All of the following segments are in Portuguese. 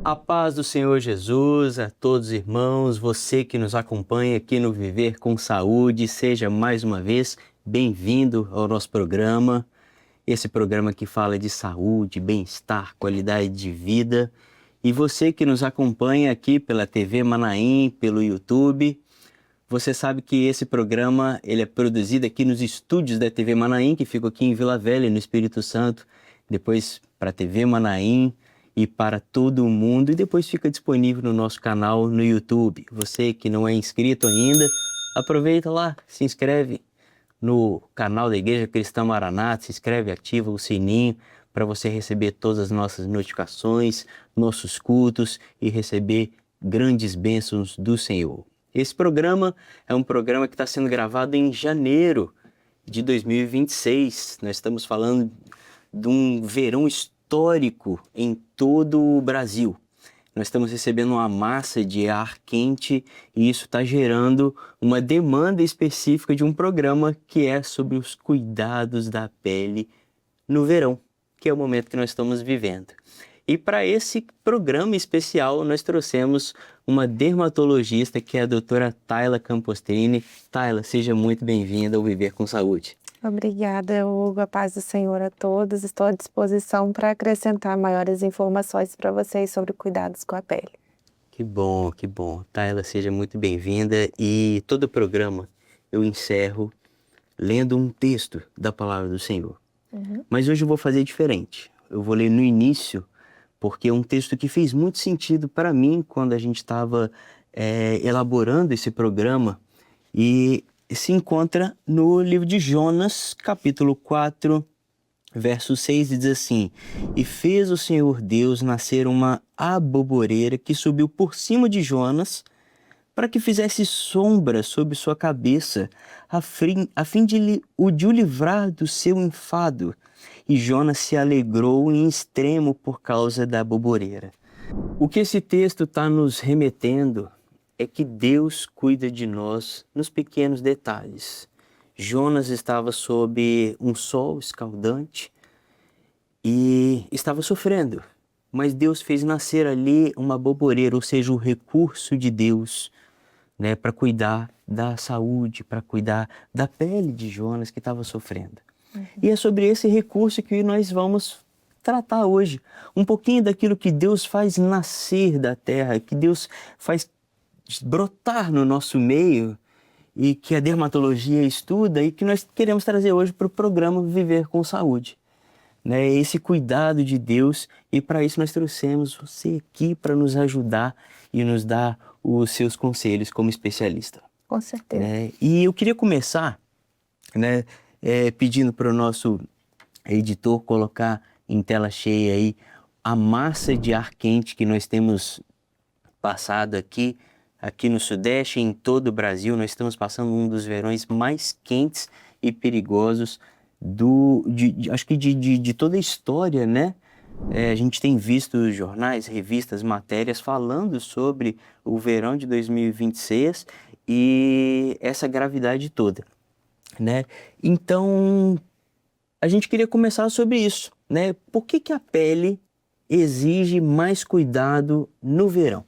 A paz do Senhor Jesus a todos os irmãos, você que nos acompanha aqui no Viver com Saúde, seja mais uma vez bem-vindo ao nosso programa. Esse programa que fala de saúde, bem-estar, qualidade de vida. E você que nos acompanha aqui pela TV Manaim, pelo YouTube, você sabe que esse programa ele é produzido aqui nos estúdios da TV Manaim, que fica aqui em Vila Velha, no Espírito Santo, depois para a TV Manaim e para todo o mundo, e depois fica disponível no nosso canal no YouTube. Você que não é inscrito ainda, aproveita lá, se inscreve no canal da Igreja Cristã Maranata, se inscreve, ativa o sininho para você receber todas as nossas notificações, nossos cultos e receber grandes bênçãos do Senhor. Esse programa é um programa que está sendo gravado em janeiro de 2026. Nós estamos falando de um verão histórico em todo o Brasil. Nós estamos recebendo uma massa de ar quente e isso está gerando uma demanda específica de um programa que é sobre os cuidados da pele no verão, que é o momento que nós estamos vivendo. E para esse programa especial, nós trouxemos uma dermatologista, que é a doutora Tayla Campostrini. Tayla, seja muito bem-vinda ao Viver com Saúde. Obrigada, Hugo. A paz do Senhor a todos. Estou à disposição para acrescentar maiores informações para vocês sobre cuidados com a pele. Que bom, que bom. Tayla, seja muito bem-vinda. E todo o programa eu encerro lendo um texto da Palavra do Senhor. Mas hoje eu vou fazer diferente. Eu vou ler no início, porque é um texto que fez muito sentido para mim quando a gente estava elaborando esse programa, e se encontra no livro de Jonas, capítulo 4, verso 6, e diz assim: E fez o Senhor Deus nascer uma aboboreira que subiu por cima de Jonas, para que fizesse sombra sobre sua cabeça, a fim de o livrar do seu enfado. E Jonas se alegrou em extremo por causa da aboboreira. O que esse texto está nos remetendo é que Deus cuida de nós nos pequenos detalhes. Jonas estava sob um sol escaldante e estava sofrendo, mas Deus fez nascer ali uma aboboreira, ou seja, o recurso de Deus, né, para cuidar da saúde, para cuidar da pele de Jonas que estava sofrendo. E é sobre esse recurso que nós vamos tratar hoje. Um pouquinho daquilo que Deus faz nascer da terra, que Deus faz brotar no nosso meio e que a dermatologia estuda e que nós queremos trazer hoje para o programa Viver com Saúde. Né? Esse cuidado de Deus, e para isso nós trouxemos você aqui para nos ajudar e nos dar os seus conselhos como especialista. Com certeza. Né? E eu queria começar, né, pedindo para o nosso editor colocar em tela cheia aí a massa de ar quente que nós temos passado aqui no Sudeste e em todo o Brasil. Nós estamos passando um dos verões mais quentes e perigosos acho que de toda a história, né? A gente tem visto jornais, revistas, matérias falando sobre o verão de 2026 e essa gravidade toda, né? Então, a gente queria começar sobre isso, né? Por que a pele exige mais cuidado no verão?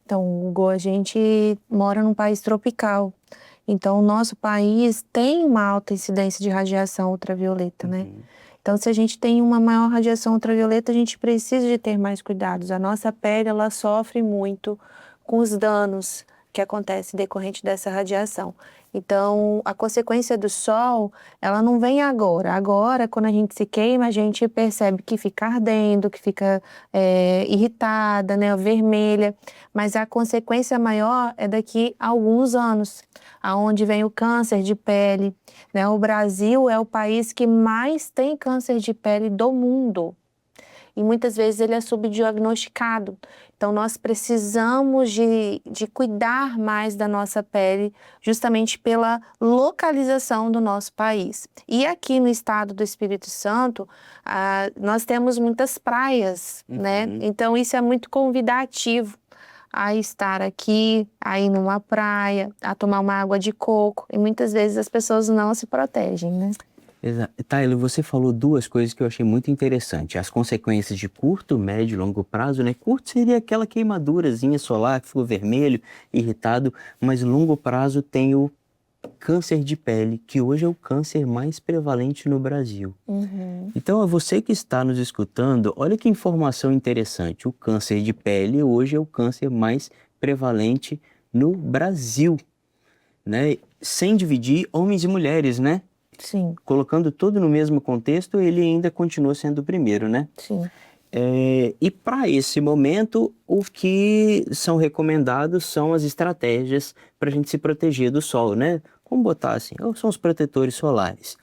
Então, Hugo, a gente mora num país tropical. Então, o nosso país tem uma alta incidência de radiação ultravioleta, né? Então, se a gente tem uma maior radiação ultravioleta, a gente precisa de ter mais cuidados. A nossa pele, ela sofre muito com os danos que acontecem decorrente dessa radiação. Então, a consequência do sol, ela não vem agora. Agora, quando a gente se queima, a gente percebe que fica ardendo, que fica irritada, né, vermelha. Mas a consequência maior é daqui a alguns anos, aonde vem o câncer de pele, né? O Brasil é o país que mais tem câncer de pele do mundo. E muitas vezes ele é subdiagnosticado. Então, nós precisamos de cuidar mais da nossa pele, justamente pela localização do nosso país. E aqui no estado do Espírito Santo, nós temos muitas praias, né? Então, isso é muito convidativo a estar aqui, a ir numa praia, a tomar uma água de coco. E muitas vezes as pessoas não se protegem, né? Exato. Taila, você falou duas coisas que eu achei muito interessante. As consequências de curto, médio e longo prazo, né? Curto seria aquela queimadurazinha solar que ficou vermelho, irritado, mas longo prazo tem o câncer de pele, que hoje é o câncer mais prevalente no Brasil. Então, a você que está nos escutando, olha que informação interessante. O câncer de pele hoje é o câncer mais prevalente no Brasil, né? Sem dividir homens e mulheres, né? Sim, Colocando tudo no mesmo contexto, ele ainda continua sendo o primeiro, né? sim. E para esse momento, o que são recomendados são as estratégias para a gente se proteger do sol, né? Como botar assim, são os protetores solares.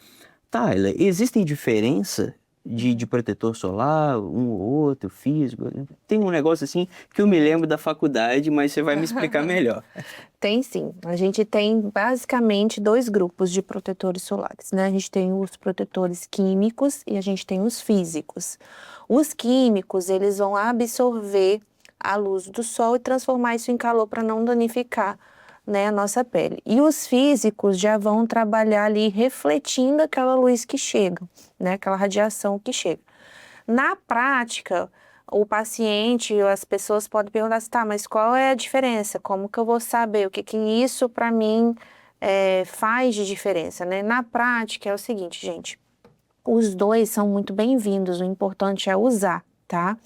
Tyler, existem diferença de protetor solar, um ou outro, físico? Tem um negócio assim que eu me lembro da faculdade, mas você vai me explicar melhor. Tem sim. A gente tem basicamente dois grupos de protetores solares, né? A gente tem os protetores químicos e a gente tem os físicos. Os químicos, eles vão absorver a luz do sol e transformar isso em calor para não danificar, né, a nossa pele. E os físicos já vão trabalhar ali refletindo aquela luz que chega, né, aquela radiação que chega. Na prática, o paciente, as pessoas podem perguntar assim, tá, mas qual é a diferença? Como que eu vou saber? O que que isso para mim faz de diferença, né? Na prática é o seguinte, gente, os dois são muito bem-vindos, o importante é usar, tá?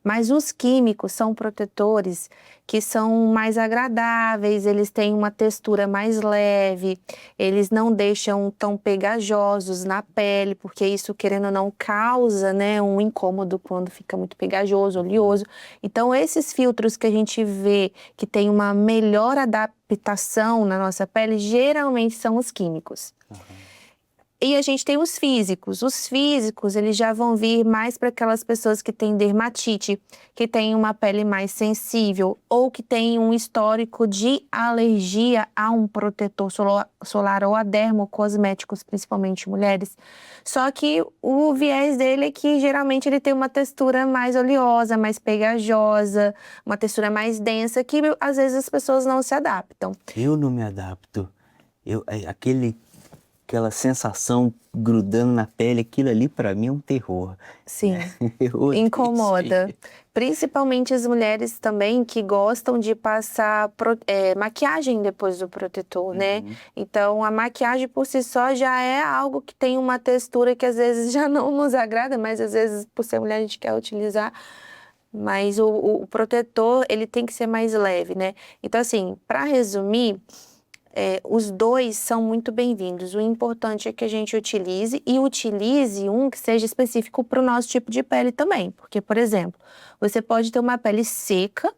Mas os químicos são protetores que são mais agradáveis, eles têm uma textura mais leve, eles não deixam tão pegajosos na pele, porque isso, querendo ou não, causa, né, um incômodo quando fica muito pegajoso, oleoso. Então, esses filtros que a gente vê que tem uma melhor adaptação na nossa pele, geralmente são os químicos. E a gente tem os físicos. Os físicos, eles já vão vir mais para aquelas pessoas que têm dermatite, que têm uma pele mais sensível ou que têm um histórico de alergia a um protetor solar ou a dermocosméticos, principalmente mulheres. Só que o viés dele é que geralmente ele tem uma textura mais oleosa, mais pegajosa, uma textura mais densa que às vezes as pessoas não se adaptam. Eu não me adapto. Aquela sensação grudando na pele, aquilo ali para mim é um terror. Sim, Eu odeio incomoda. isso. Principalmente as mulheres também que gostam de passar maquiagem depois do protetor, né? Então, a maquiagem por si só já é algo que tem uma textura que às vezes já não nos agrada, mas às vezes, por ser mulher, a gente quer utilizar. Mas o protetor, ele tem que ser mais leve, né? Então, assim, para resumir, os dois são muito bem-vindos. O importante é que a gente utilize um que seja específico para o nosso tipo de pele também. Porque, por exemplo, você pode ter uma pele seca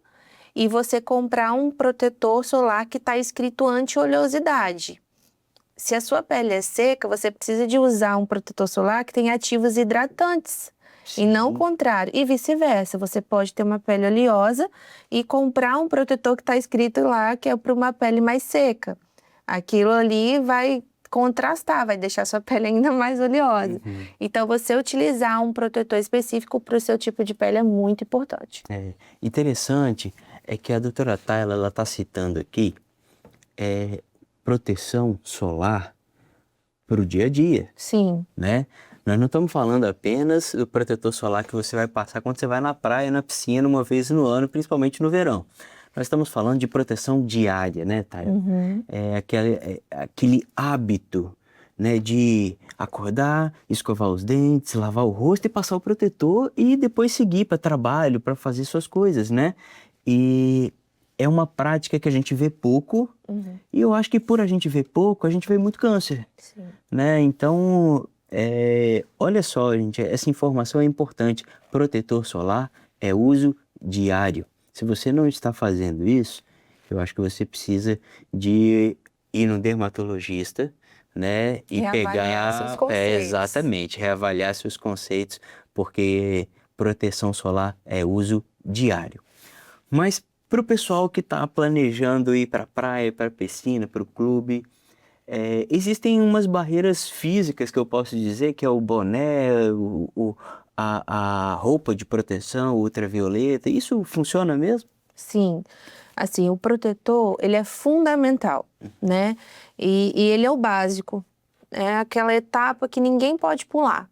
e você comprar um protetor solar que está escrito anti-oleosidade. Se a sua pele é seca, você precisa de usar um protetor solar que tem ativos hidratantes. Sim. E não o contrário. E vice-versa. Você pode ter uma pele oleosa e comprar um protetor que está escrito lá que é para uma pele mais seca. Aquilo ali vai contrastar, vai deixar sua pele ainda mais oleosa. Então, você utilizar um protetor específico para o seu tipo de pele é muito importante. Interessante é que a doutora Tayla, ela está citando aqui proteção solar para o dia a dia. Sim. Né? Nós não estamos falando apenas do protetor solar que você vai passar quando você vai na praia, na piscina, uma vez no ano, principalmente no verão. Nós estamos falando de proteção diária, né, Tayla? Aquele hábito, né, de acordar, escovar os dentes, lavar o rosto e passar o protetor e depois seguir para trabalho, para fazer suas coisas, né? E é uma prática que a gente vê pouco e eu acho que por a gente ver pouco, a gente vê muito câncer. Sim. Né? Então, olha só, gente, essa informação é importante. Protetor solar é uso diário. Se você não está fazendo isso, eu acho que você precisa de ir no dermatologista, né? E reavaliar seus conceitos. Exatamente, reavaliar seus conceitos, porque proteção solar é uso diário. Mas para o pessoal que está planejando ir para a praia, para a piscina, para o clube, existem umas barreiras físicas que eu posso dizer, que é o boné, a roupa de proteção ultravioleta. Isso funciona mesmo? Sim, assim, o protetor, ele é fundamental, né? E ele é o básico é aquela etapa que ninguém pode pular.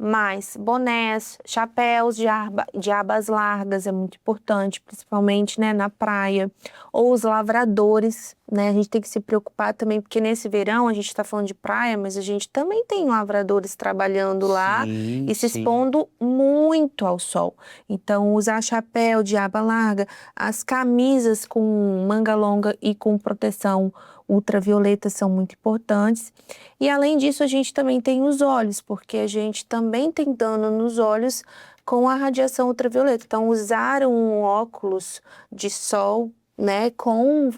Mas bonés, chapéus de abas largas é muito importante, principalmente, né, na praia. Ou os lavradores, né? A gente tem que se preocupar também, porque nesse verão a gente está falando de praia, mas a gente também tem lavradores trabalhando lá e se expondo muito ao sol. Então, usar chapéu de aba larga, as camisas com manga longa e com proteção ultravioleta são muito importantes. E além disso, a gente também tem os olhos, porque a gente também tem dano nos olhos com a radiação ultravioleta. Então, usar um óculos de sol, né, com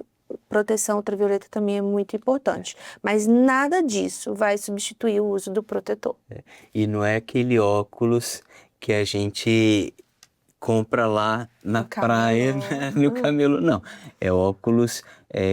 proteção ultravioleta também é muito importante. Mas nada disso vai substituir o uso do protetor. E não é aquele óculos que a gente compra lá na praia, né? No Camelo, não. É óculos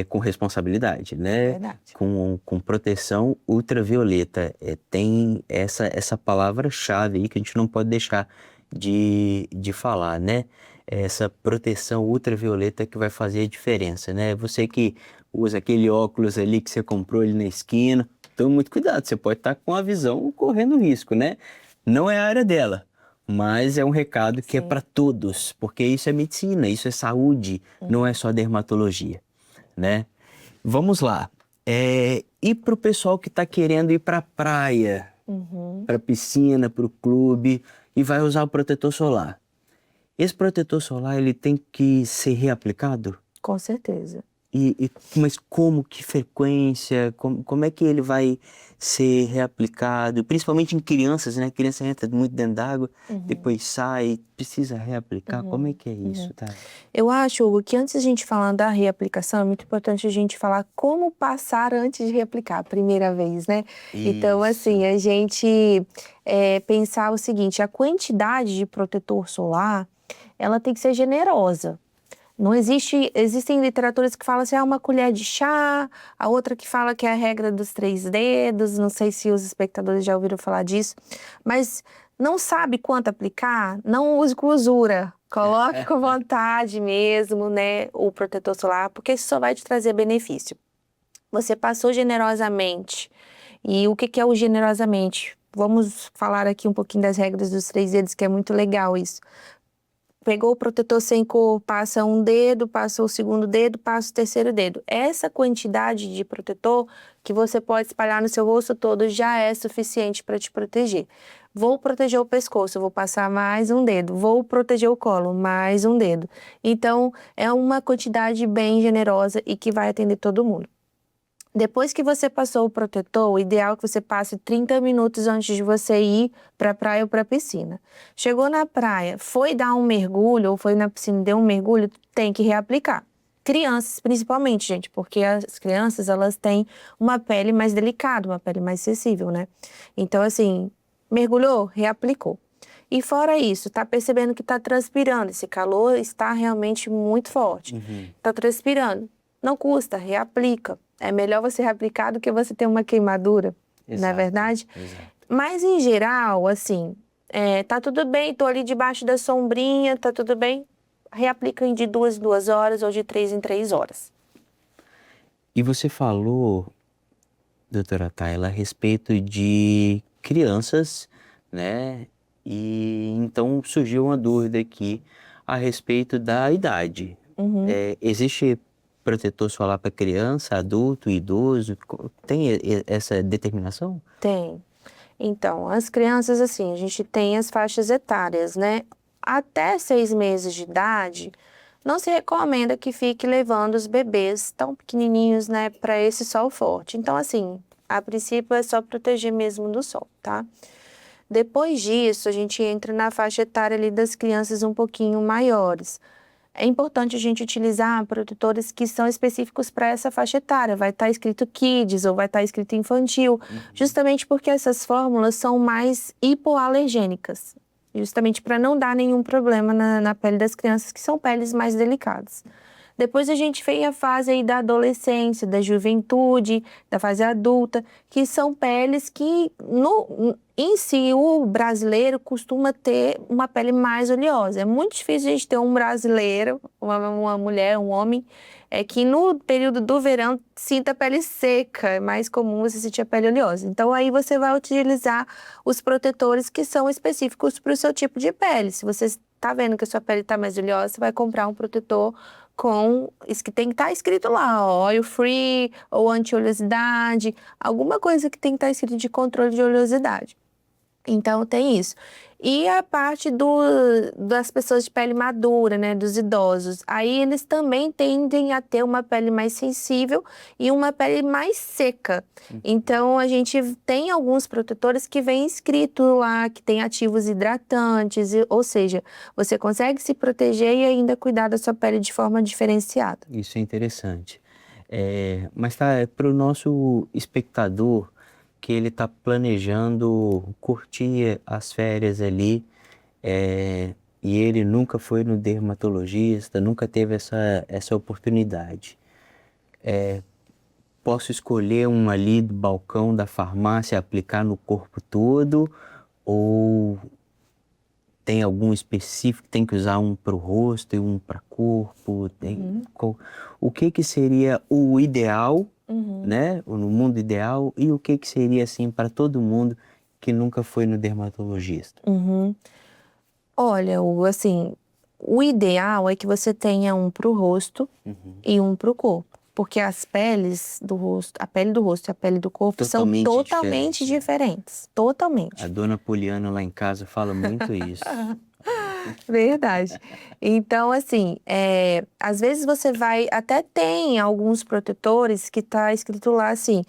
com responsabilidade, né? Verdade. Com proteção ultravioleta. Tem essa palavra-chave aí que a gente não pode deixar de falar, né? Essa proteção ultravioleta que vai fazer a diferença, né? Você que usa aquele óculos ali que você comprou ali na esquina, tome muito cuidado, você pode estar com a visão correndo risco, né? Não é a área dela. Mas é um recado que é para todos, porque isso é medicina, isso é saúde, não é só dermatologia, né? Vamos lá. E para o pessoal que está querendo ir para a praia, para a piscina, para o clube, e vai usar o protetor solar. Esse protetor solar, ele tem que ser reaplicado? Com certeza. Mas como, que frequência, como é que ele vai ser reaplicado? Principalmente em crianças, né? A criança entra muito dentro d'água, depois sai, precisa reaplicar. Como é que é isso, tá? Eu acho, Hugo, que antes de a gente falar da reaplicação, é muito importante a gente falar como passar antes de reaplicar a primeira vez, né? Então, assim, a gente pensar o seguinte, a quantidade de protetor solar, ela tem que ser generosa. Não existem literaturas que falam assim, uma colher de chá, a outra que fala que é a regra dos 3 dedos, não sei se os espectadores já ouviram falar disso, mas não sabe quanto aplicar, não use com usura, coloque com vontade mesmo, né, o protetor solar, porque isso só vai te trazer benefício. Você passou generosamente, e o que é o generosamente? Vamos falar aqui um pouquinho das regras dos 3 dedos, que é muito legal isso. Pegou o protetor sem cor, passa um dedo, passa o segundo dedo, passa o terceiro dedo. Essa quantidade de protetor que você pode espalhar no seu rosto todo já é suficiente para te proteger. Vou proteger o pescoço, vou passar mais um dedo. Vou proteger o colo, mais um dedo. Então, é uma quantidade bem generosa e que vai atender todo mundo. Depois que você passou o protetor, o ideal é que você passe 30 minutos antes de você ir para a praia ou para a piscina. Chegou na praia, foi dar um mergulho ou foi na piscina, deu um mergulho, tem que reaplicar. Crianças, principalmente, gente, porque as crianças, elas têm uma pele mais delicada, uma pele mais sensível, né? Então, assim, mergulhou, reaplicou. E fora isso, tá percebendo que tá transpirando, esse calor está realmente muito forte. Tá transpirando, não custa, reaplica. É melhor você reaplicar do que você ter uma queimadura, não é verdade? Exato. Mas, em geral, assim, tá tudo bem, tô ali debaixo da sombrinha, tá tudo bem, reaplica de 2 em 2 horas ou de 3 em 3 horas. E você falou, doutora Tayla, a respeito de crianças, né? E então surgiu uma dúvida aqui a respeito da idade. Existe protetor solar para criança, adulto, idoso? Tem essa determinação? Tem. Então, as crianças, assim, a gente tem as faixas etárias, né? Até 6 meses de idade, não se recomenda que fique levando os bebês tão pequenininhos, né, para esse sol forte. Então, assim, a princípio é só proteger mesmo do sol, tá? Depois disso, a gente entra na faixa etária ali das crianças um pouquinho maiores. É importante a gente utilizar protetores que são específicos para essa faixa etária. Vai estar escrito Kids ou vai estar escrito Infantil, justamente porque essas fórmulas são mais hipoalergênicas, justamente para não dar nenhum problema na pele das crianças, que são peles mais delicadas. Depois a gente vem a fase aí da adolescência, da juventude, da fase adulta, que são peles que, em si, o brasileiro costuma ter uma pele mais oleosa. É muito difícil a gente ter um brasileiro, uma mulher, um homem, que no período do verão sinta a pele seca. É mais comum você sentir a pele oleosa. Então, aí você vai utilizar os protetores que são específicos para o seu tipo de pele. Se você está vendo que a sua pele está mais oleosa, você vai comprar um protetor com isso que tem que estar escrito lá, ó, oil free ou anti-oleosidade, alguma coisa que tem que estar escrito de controle de oleosidade. Então, tem isso. E a parte das pessoas de pele madura, né, dos idosos, aí eles também tendem a ter uma pele mais sensível e uma pele mais seca. Então, a gente tem alguns protetores que vem escrito lá, que tem ativos hidratantes, ou seja, você consegue se proteger e ainda cuidar da sua pele de forma diferenciada. Isso é interessante. Mas tá, para o nosso espectador que ele está planejando curtir as férias ali, e ele nunca foi no dermatologista, nunca teve essa oportunidade. Posso escolher um ali do balcão da farmácia, aplicar no corpo todo, ou tem algum específico, tem que usar um para o rosto e um para corpo? O que seria o ideal, né? No mundo ideal, e o que seria assim para todo mundo que nunca foi no dermatologista? Olha, assim, o ideal é que você tenha um para o rosto e um para o corpo. Porque as peles do rosto, a pele do rosto e a pele do corpo são totalmente diferentes. Totalmente. A dona Poliana lá em casa fala muito isso. Verdade. Então, assim, às vezes você vai, até tem alguns protetores que tá escrito lá assim,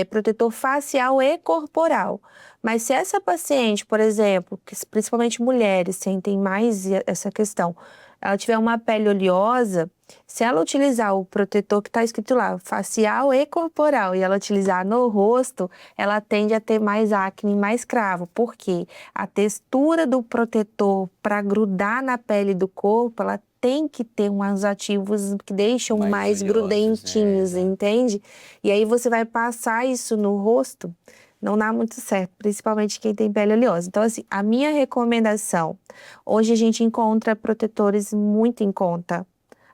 protetor facial e corporal. Mas se essa paciente, por exemplo, que principalmente mulheres sentem mais essa questão, ela tiver uma pele oleosa, se ela utilizar o protetor que está escrito lá, facial e corporal, e ela utilizar no rosto, ela tende a ter mais acne, mais cravo. Por quê? A textura do protetor para grudar na pele do corpo, ela tem que ter uns ativos que deixam mais grudentinhos, entende? E aí você vai passar isso no rosto, não dá muito certo, principalmente quem tem pele oleosa. Então, assim, a minha recomendação, hoje a gente encontra protetores muito em conta.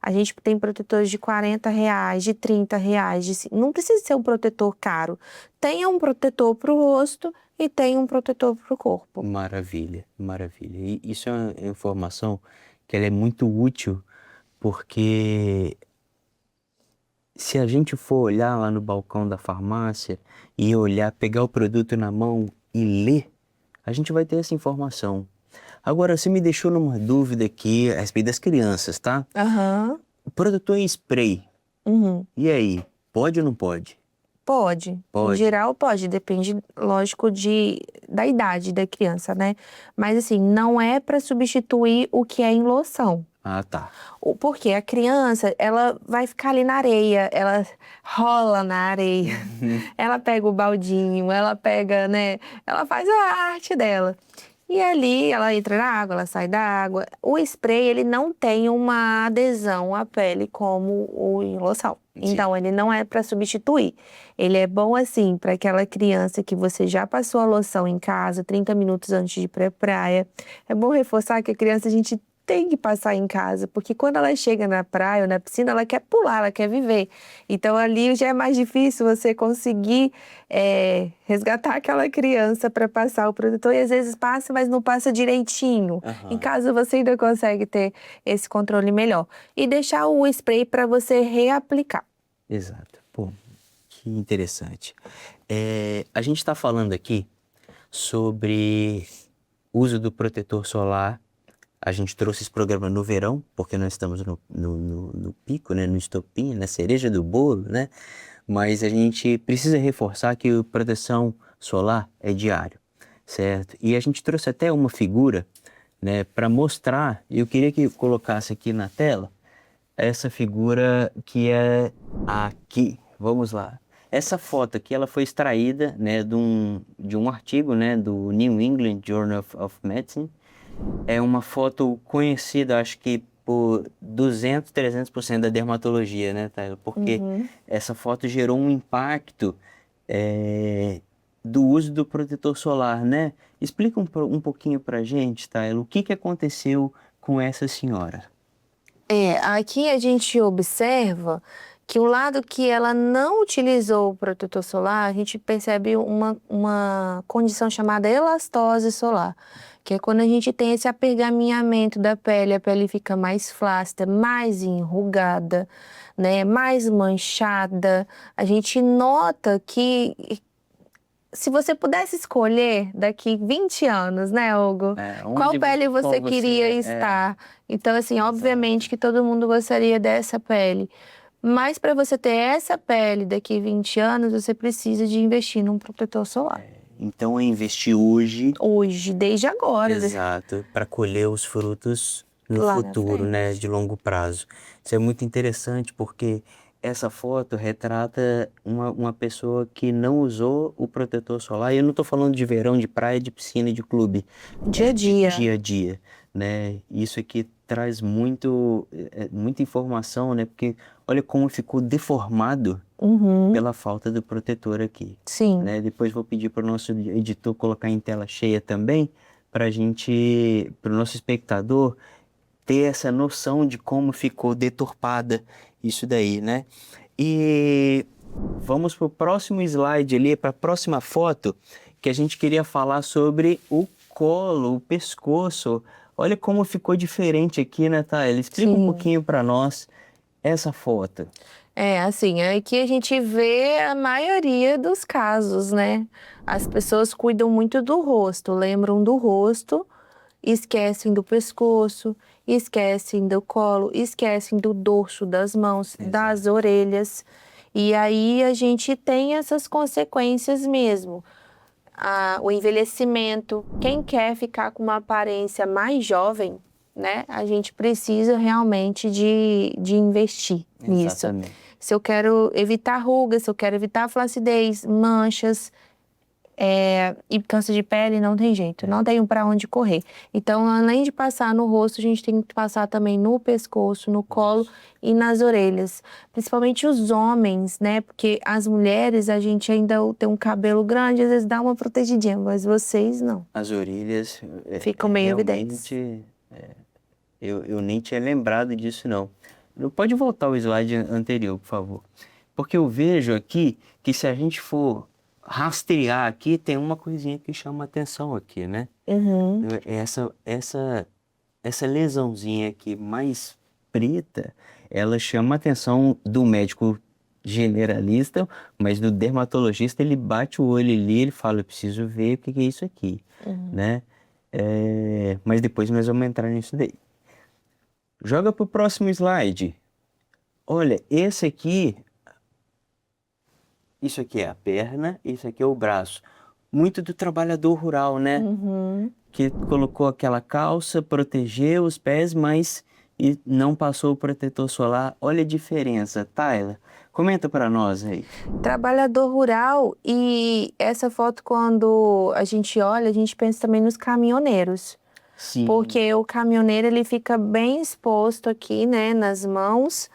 A gente tem protetores de R$40, de R$30, não precisa ser um protetor caro. Tenha um protetor para o rosto e tenha um protetor para o corpo. Maravilha, maravilha. E isso é uma informação que ela é muito útil, porque se a gente for olhar lá no balcão da farmácia e olhar, pegar o produto na mão e ler, a gente vai ter essa informação. Agora, você me deixou numa dúvida aqui a respeito das crianças, tá? O protetor em spray. E aí, pode ou não pode? Pode. Em geral, pode. Depende, lógico, da idade da criança, né? Mas, assim, não é para substituir o que é em loção. Ah, tá. Porque a criança, ela vai ficar ali na areia, ela rola na areia, ela pega o baldinho, ela pega, né? Ela faz a arte dela. E ali ela entra na água, ela sai da água. O spray, ele não tem uma adesão à pele como o em loção. Então, ele não é para substituir. Ele é bom, assim, para aquela criança que você já passou a loção em casa, 30 minutos antes de ir para a praia. É bom reforçar que a criança, a gente tem que passar em casa, porque quando ela chega na praia ou na piscina, ela quer pular, ela quer viver. Então, ali já é mais difícil você conseguir resgatar aquela criança para passar o protetor. E às vezes passa, mas não passa direitinho. Em casa, você ainda consegue ter esse controle melhor. E deixar o spray para você reaplicar. Exato. Pô, que interessante. A gente está falando aqui sobre uso do protetor solar. A gente trouxe esse programa no verão, porque nós estamos no pico, né? No estopim, na cereja do bolo, né? Mas a gente precisa reforçar que a proteção solar é diário, certo? E a gente trouxe até uma figura, né, para mostrar, e eu queria que colocasse aqui na tela, essa figura que é aqui. Vamos lá. Essa foto aqui, ela foi extraída, né, de um artigo, né, do New England Journal of Medicine. É uma foto conhecida, acho que por 200, 300% da dermatologia, né, Taylor? Porque essa foto gerou um impacto do uso do protetor solar, né? Explica um pouquinho pra gente, Taylor, o que que aconteceu com essa senhora? Aqui a gente observa que o lado que ela não utilizou o protetor solar, a gente percebe uma condição chamada elastose solar, que é quando a gente tem esse apergaminhamento da pele, a pele fica mais flácida, mais enrugada, né, mais manchada. A gente nota que se você pudesse escolher daqui 20 anos, né, Hugo? Qual pele você queria estar? Então, assim, obviamente que todo mundo gostaria dessa pele. Mas para você ter essa pele daqui 20 anos, você precisa de investir num protetor solar. Então é investir hoje. Hoje, desde agora. Exato, para colher os frutos no Lá na futuro, né, frente. de longo prazo. Isso é muito interessante porque essa foto retrata uma pessoa que não usou o protetor solar. E eu não estou falando de verão, de praia, de piscina e de clube. Dia a dia. Dia a dia, né? Isso aqui traz muita informação, né? Porque olha como ficou deformado pela falta do protetor aqui. Sim. Né? Depois vou pedir para o nosso editor colocar em tela cheia também, para o nosso espectador ter essa noção de como ficou deturpada isso daí, né? E vamos para o próximo slide ali, para a próxima foto, que a gente queria falar sobre o colo, o pescoço. Olha como ficou diferente aqui, né, Thalia? Explica um pouquinho para nós essa foto. Assim, aqui a gente vê a maioria dos casos, né? As pessoas cuidam muito do rosto, lembram do rosto, esquecem do pescoço, esquecem do colo, esquecem do dorso das mãos, das orelhas. E aí a gente tem essas consequências mesmo. O envelhecimento, quem quer ficar com uma aparência mais jovem, né? A gente precisa realmente de investir nisso. Exatamente. Se eu quero evitar rugas, se eu quero evitar flacidez, manchas, e câncer de pele, não tem jeito, não tem para onde correr. Então, além de passar no rosto, a gente tem que passar também no pescoço, no colo e nas orelhas. Principalmente os homens, né? Porque as mulheres, a gente ainda tem um cabelo grande, às vezes dá uma protegidinha, mas vocês não. As orelhas Ficam meio realmente, evidentes. eu nem tinha lembrado disso, não. Pode voltar o slide anterior, por favor. Porque eu vejo aqui que se a gente for rastrear aqui, tem uma coisinha que chama atenção aqui, né? Essa lesãozinha aqui mais preta, ela chama a atenção do médico generalista, mas do dermatologista ele bate o olho ali, ele fala, eu preciso ver o que é isso aqui, né? Mas depois nós vamos entrar nisso daí. Joga para o próximo slide. Olha, esse aqui, isso aqui é a perna, isso aqui é o braço. Muito do trabalhador rural, né? Que colocou aquela calça, protegeu os pés, mas e não passou o protetor solar. Olha a diferença, Tayla. Comenta para nós aí. Trabalhador rural, e essa foto, quando a gente olha, a gente pensa também nos caminhoneiros. Sim. Porque o caminhoneiro, ele fica bem exposto aqui, né, nas mãos,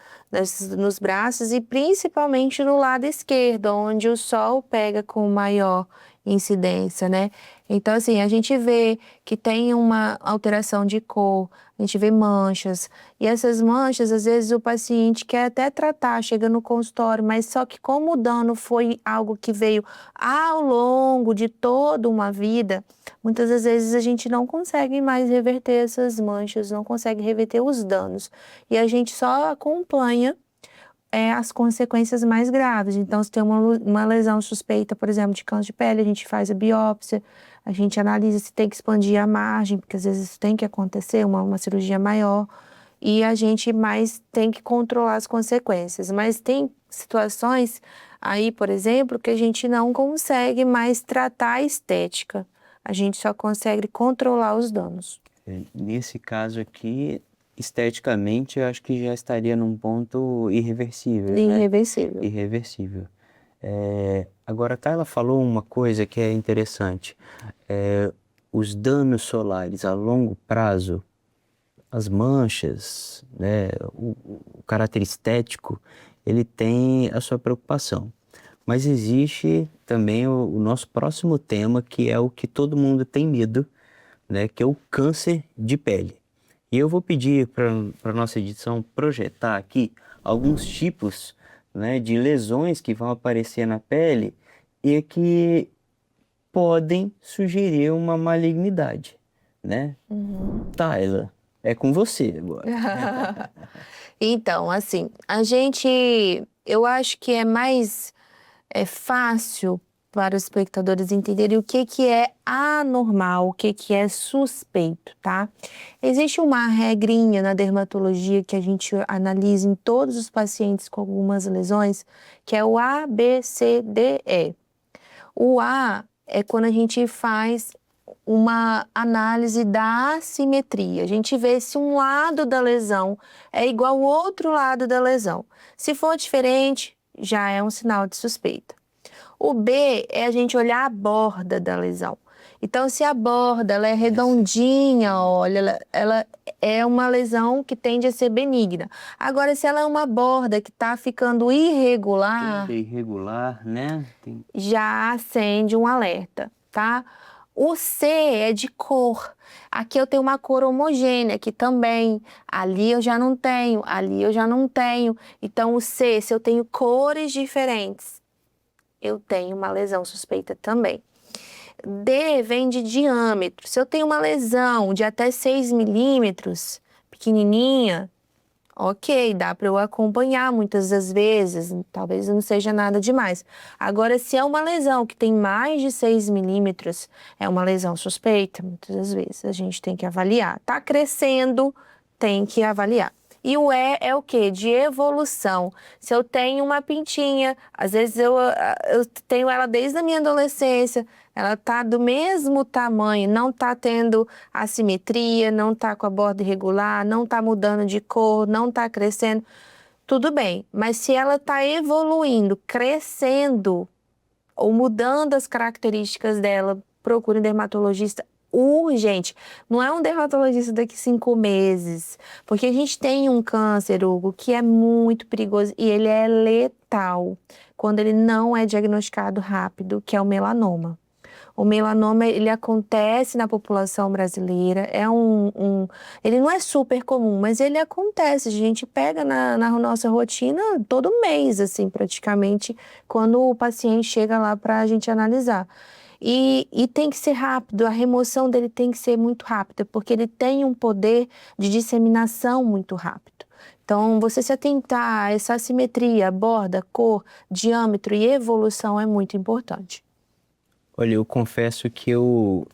nos braços e principalmente no lado esquerdo, onde o sol pega com maior incidência, né? Então, assim, a gente vê que tem uma alteração de cor, a gente vê manchas, e essas manchas, às vezes, o paciente quer até tratar, chega no consultório, mas só que como o dano foi algo que veio ao longo de toda uma vida, muitas das vezes a gente não consegue mais reverter essas manchas, não consegue reverter os danos. E a gente só acompanha as consequências mais graves. Então, se tem uma lesão suspeita, por exemplo, de câncer de pele, a gente faz a biópsia, a gente analisa se tem que expandir a margem, porque às vezes isso tem que acontecer, uma cirurgia maior, e a gente mais tem que controlar as consequências. Mas tem situações aí, por exemplo, que a gente não consegue mais tratar a estética. A gente só consegue controlar os danos. Nesse caso aqui, esteticamente, eu acho que já estaria num ponto irreversível. Irreversível. Né? Irreversível. Agora, a Tayla falou uma coisa que é interessante. Os danos solares a longo prazo, as manchas, né, o caráter estético, ele tem a sua preocupação. Mas existe também o nosso próximo tema, que é o que todo mundo tem medo, né, que é o câncer de pele. E eu vou pedir para a nossa edição projetar aqui alguns tipos, né, de lesões que vão aparecer na pele e que podem sugerir uma malignidade, né? Tayla, é com você agora. Então, assim, eu acho que é fácil para os espectadores entenderem o que é anormal, o que é suspeito, tá? Existe uma regrinha na dermatologia que a gente analisa em todos os pacientes com algumas lesões, que é o ABCDE. O A é quando a gente faz uma análise da assimetria. A gente vê se um lado da lesão é igual ao outro lado da lesão. Se for diferente, já é um sinal de suspeita. O B é a gente olhar a borda da lesão. Então, se a borda ela é redondinha, olha, ela é uma lesão que tende a ser benigna. Agora, se ela é uma borda que está ficando irregular, Irregular, né? já acende um alerta, tá? O C é de cor. Aqui eu tenho uma cor homogênea, aqui também. Ali eu já não tenho, ali eu já não tenho. Então, o C, se eu tenho cores diferentes, eu tenho uma lesão suspeita também. D vem de diâmetro. Se eu tenho uma lesão de até 6 milímetros, pequenininha, ok, dá para eu acompanhar muitas das vezes, talvez não seja nada demais. Agora, se é uma lesão que tem mais de 6 milímetros, é uma lesão suspeita, muitas das vezes a gente tem que avaliar. Tá crescendo, tem que avaliar. E o E é o quê? De evolução. Se eu tenho uma pintinha, às vezes eu tenho ela desde a minha adolescência, ela tá do mesmo tamanho, não tá tendo assimetria, não tá com a borda irregular, não tá mudando de cor, não tá crescendo, tudo bem. Mas se ela tá evoluindo, crescendo ou mudando as características dela, procure um dermatologista urgente. Não é um dermatologista daqui 5 meses, porque a gente tem um câncer, Hugo, que é muito perigoso e ele é letal quando ele não é diagnosticado rápido, que é o melanoma. O melanoma, ele acontece na população brasileira, ele não é super comum, mas ele acontece, a gente pega na nossa rotina todo mês, assim, praticamente, quando o paciente chega lá para a gente analisar. E tem que ser rápido, a remoção dele tem que ser muito rápida, porque ele tem um poder de disseminação muito rápido. Então, você se atentar a essa assimetria, borda, cor, diâmetro e evolução é muito importante. Olha, eu confesso que eu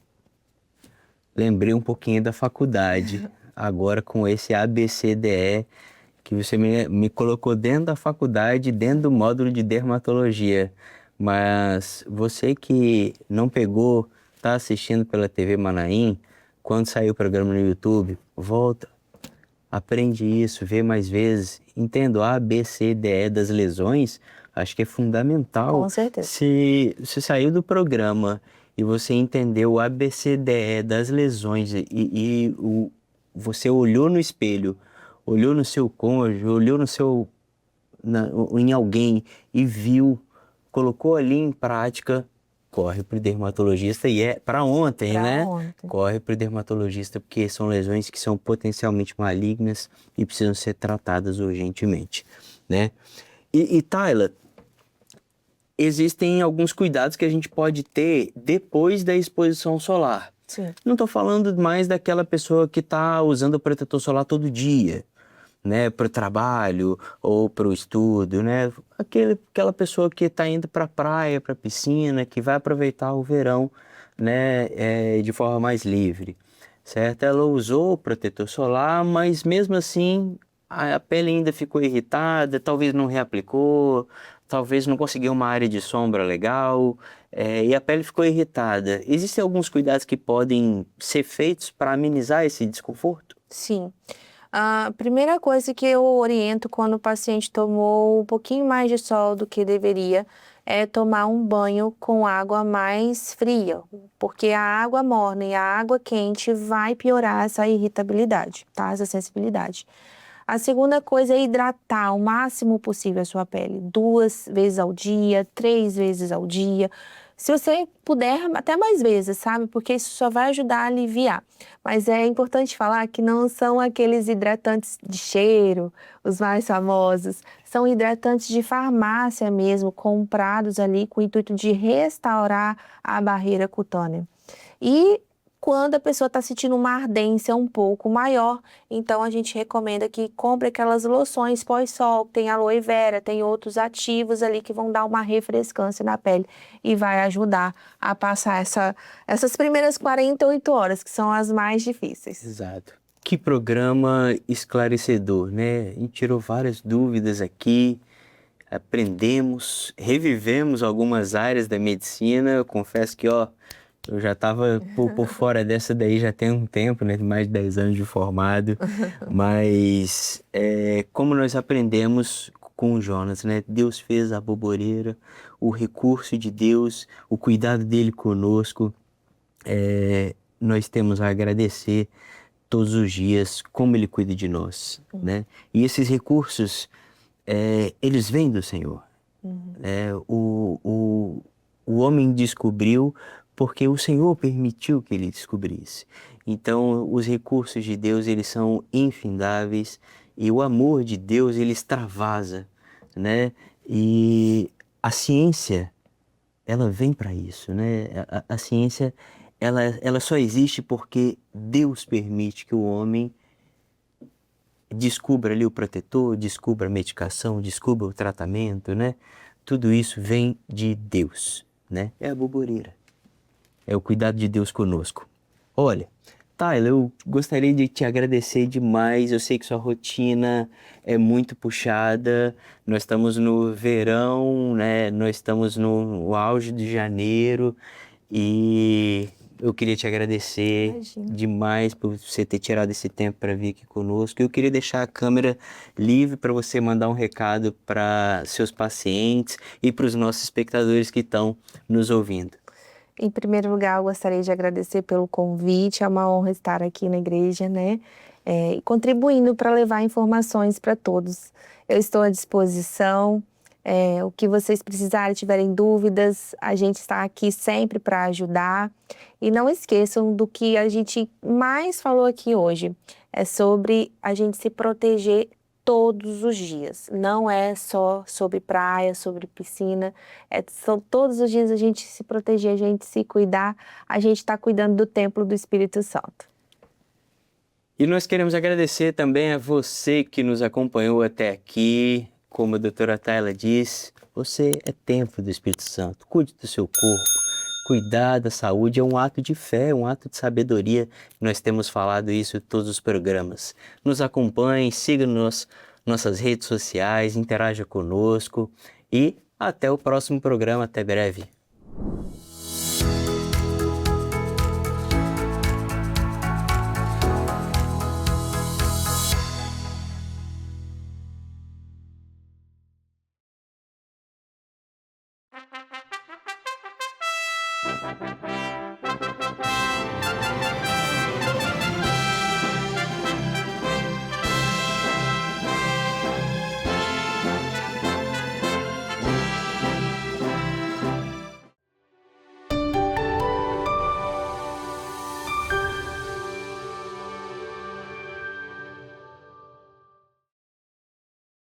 lembrei um pouquinho da faculdade, agora com esse ABCDE, que você me colocou dentro da faculdade, dentro do módulo de dermatologia. Mas você que não pegou, está assistindo pela TV Manaim, quando sair o programa no YouTube, volta, aprende isso, vê mais vezes, entenda o A, B, C, D, E das lesões, acho que é fundamental. Com certeza. Se saiu do programa e você entendeu o A, B, C, D, E das lesões você olhou no espelho, olhou no seu cônjuge, olhou em alguém e viu, colocou ali em prática, corre para o dermatologista e é para ontem, né? Corre para o dermatologista porque são lesões que são potencialmente malignas e precisam ser tratadas urgentemente, né? E Tayla, existem alguns cuidados que a gente pode ter depois da exposição solar. Sim. Não estou falando mais daquela pessoa que está usando o protetor solar todo dia, né, para o trabalho ou para o estudo, né? Aquela pessoa que está indo para a praia, para a piscina, que vai aproveitar o verão, né, de forma mais livre, certo? Ela usou o protetor solar, mas mesmo assim a pele ainda ficou irritada, talvez não reaplicou, talvez não conseguiu uma área de sombra legal, e a pele ficou irritada. Existem alguns cuidados que podem ser feitos para amenizar esse desconforto? Sim. A primeira coisa que eu oriento quando o paciente tomou um pouquinho mais de sol do que deveria é tomar um banho com água mais fria, porque a água morna e a água quente vai piorar essa irritabilidade, tá? Essa sensibilidade. A segunda coisa é hidratar o máximo possível a sua pele, 2 vezes ao dia, 3 vezes ao dia. Se você puder, até mais vezes, sabe? Porque isso só vai ajudar a aliviar. Mas é importante falar que não são aqueles hidratantes de cheiro, os mais famosos. São hidratantes de farmácia mesmo, comprados ali com o intuito de restaurar a barreira cutânea. E quando a pessoa está sentindo uma ardência um pouco maior, então a gente recomenda que compre aquelas loções pós-sol, tem aloe vera, tem outros ativos ali que vão dar uma refrescância na pele e vai ajudar a passar essas primeiras 48 horas, que são as mais difíceis. Exato. Que programa esclarecedor, né? A gente tirou várias dúvidas aqui, aprendemos, revivemos algumas áreas da medicina. Eu confesso que, eu já estava por fora dessa daí já tem um tempo, né? Mais de 10 anos de formado. Mas como nós aprendemos com o Jonas, né? Deus fez a boboreira, o recurso de Deus, o cuidado dele conosco. Nós temos a agradecer todos os dias como ele cuida de nós, né? E esses recursos, eles vêm do Senhor. O homem descobriu porque o Senhor permitiu que ele descobrisse. Então, os recursos de Deus, eles são infindáveis e o amor de Deus, ele extravasa, né? E a ciência, ela vem para isso, né? A ciência, ela só existe porque Deus permite que o homem descubra ali o protetor, descubra a medicação, descubra o tratamento, né? Tudo isso vem de Deus, né? É a boboreira. É o cuidado de Deus conosco. Olha, Tayla, eu gostaria de te agradecer demais. Eu sei que sua rotina é muito puxada. Nós estamos no verão, né? Nós estamos no auge de janeiro e eu queria te agradecer Imagina. demais por você ter tirado esse tempo para vir aqui conosco. Eu queria deixar a câmera livre para você mandar um recado para seus pacientes e para os nossos espectadores que estão nos ouvindo. Em primeiro lugar, eu gostaria de agradecer pelo convite. É uma honra estar aqui na igreja, né? E contribuindo para levar informações para todos. Eu estou à disposição. O que vocês precisarem, tiverem dúvidas, a gente está aqui sempre para ajudar. E não esqueçam do que a gente mais falou aqui hoje. É sobre a gente se proteger todos os dias. Não é só sobre praia, sobre piscina. São todos os dias a gente se proteger, a gente se cuidar. A gente está cuidando do templo do Espírito Santo. E nós queremos agradecer também a você que nos acompanhou até aqui. Como a doutora Tayla disse, você é templo do Espírito Santo. Cuide do seu corpo. Cuidar da saúde é um ato de fé, um ato de sabedoria. Nós temos falado isso em todos os programas. Nos acompanhe, siga nossas redes sociais, interaja conosco e até o próximo programa. Até breve.